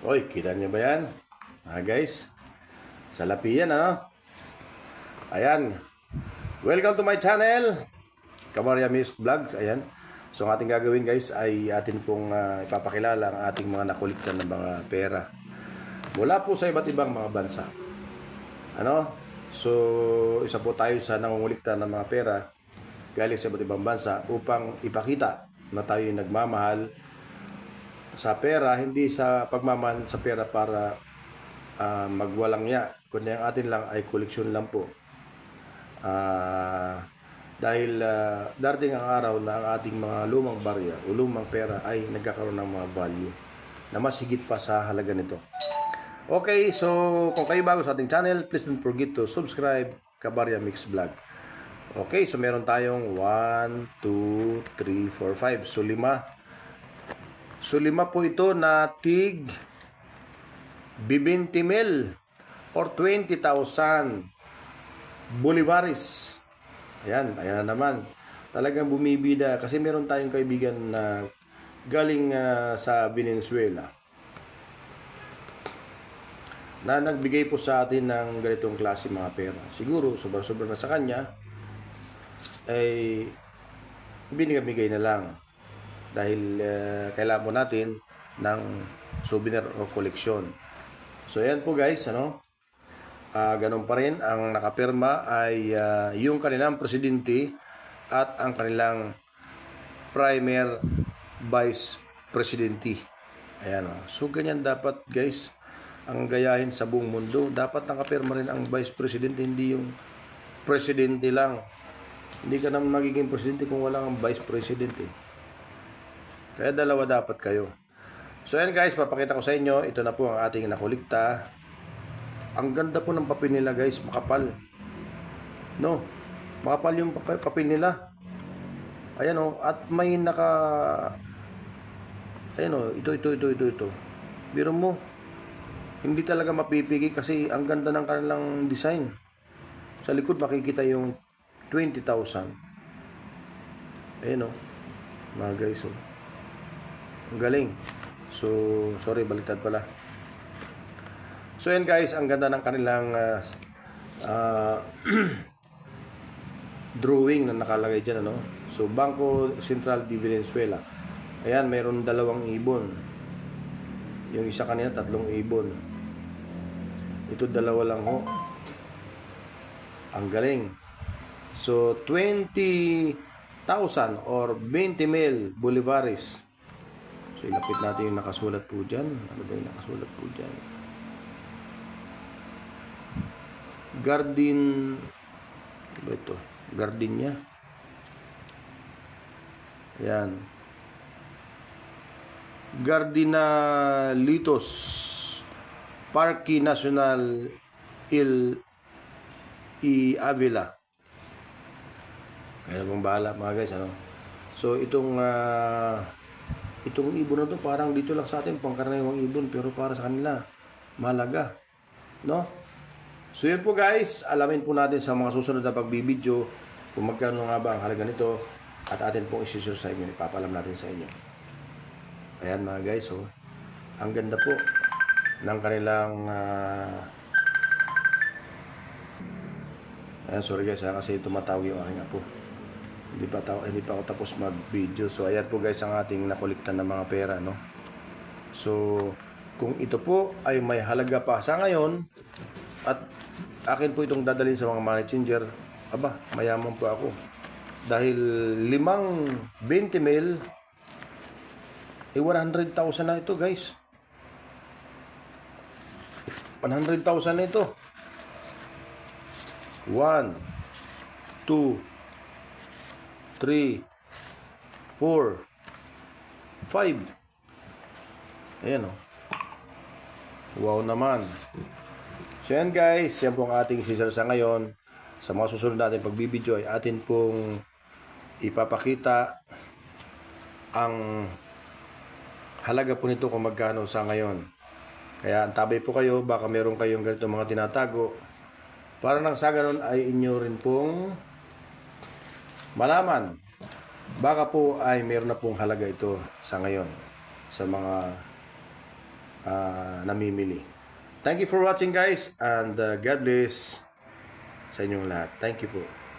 Oy, kita niyo ba yan? Guys, salapi yan, ano? Ayan. Welcome to my channel, Kabarya Music Vlogs. Ayan. So, ang ating gagawin guys ay atin pong ipapakilala ang ating mga nakuliktan ng mga pera mula po sa iba't ibang mga bansa. Ano? So, isa po tayo sa nangunguliktan ng mga pera galing sa iba't ibang bansa upang ipakita na tayo nagmamahal sa pera, hindi sa pagmamahal sa pera para magwalang ya, kundi ang atin lang ay koleksyon lang po. Dahil darating ang araw na ang ating mga lumang barya o lumang pera ay nagkakaroon ng mga value na mas higit pa sa halaga nito. Okay, so kung kayo bago sa ating channel, please don't forget to subscribe Kabarya Mix Vlog. Okay, so meron tayong 1, 2, 3, 4, 5. So lima po ito na tig 20 mil or 20,000 bolivares. Ayan na naman. Talagang bumibida kasi meron tayong kaibigan na galing sa Venezuela na nagbigay po sa atin ng ganitong klase mga pera. Siguro, sobra-sobra na sa kanya, ay binigay na lang. Dahil kailangan po natin ng souvenir o koleksyon. So, ayan po guys, ano? Ganun pa rin, ang nakapirma ay yung kanilang presidente at ang kanilang primer vice presidente. Ayan o. So, ganyan dapat guys, ang gayahin sa buong mundo. Dapat nakapirma rin ang vice president, hindi yung presidente lang. Hindi ka naman magiging presidente kung wala kang vice president eh. Kaya dalawa dapat kayo. So ayan guys, papakita ko sa inyo. Ito na po ang ating nakulikta. Ang ganda po ng papel nila guys, makapal. No, makapal yung papel nila. Ayan o, at may ayan o, ito. Biro mo, hindi talaga mapipigil kasi ang ganda ng kanilang design. Sa likod makikita yung 20,000. Ayan o, mga guys o. Ang galing. So, sorry, baliktad pala. So, yan guys, ang ganda ng kanilang drawing na nakalagay dyan, ano? So, Bangko Sentral de Venezuela. Ayan, mayroon 2 ibon. Yung isa kanina, 3 ibon. Ito 2 lang ho. Ang galing. So, 20,000 or 20 mil bolivares. So, ilapit natin yung nakasulat po dyan. Ano ba yung nakasulat po dyan? Gardin. Ano ba ito? Gardenia. Ayan. Gardinalitos. Parque Nacional Avila. Kaya na pong bahala mga guys, ano? So, itong ibon na to parang dito lang sa atin pangkaraniwang ibon pero para sa kanila mahalaga, no? So yun po guys, alamin po natin sa mga susunod na pagbibideo kung magkano nga ba ang halaga nito at atin pong isi-share sa inyo, ipapalam natin sa inyo. Ayan mga guys, oh. Ang ganda po ng kanilang ayan, sorry guys kasi tumatawag yung aking apo. Hindi pa ako tapos mag-video. So, ayan po guys ang ating nakuliktan ng mga pera, no? So, kung ito po ay may halaga pa sa ngayon at akin po itong dadalhin sa mga money changer, aba, mayaman po ako. Dahil 20 mil, 100,000 na ito guys. 100,000 na ito. 1, 2, 3, 4, 5. Ayan o. Wow naman. So yan guys, yan po ang ating sisir sa ngayon. Sa mga susunod natin pagbibideo ay atin pong ipapakita ang halaga po nito kung magkano sa ngayon. Kaya antabay po kayo, baka meron kayong ganito mga tinatago. Para nang sa ganun ay inyo rin pong malaman. Baka po ay meron na pong halaga ito sa ngayon sa mga namimili. Thank you for watching guys, and God bless sa inyong lahat. Thank you po.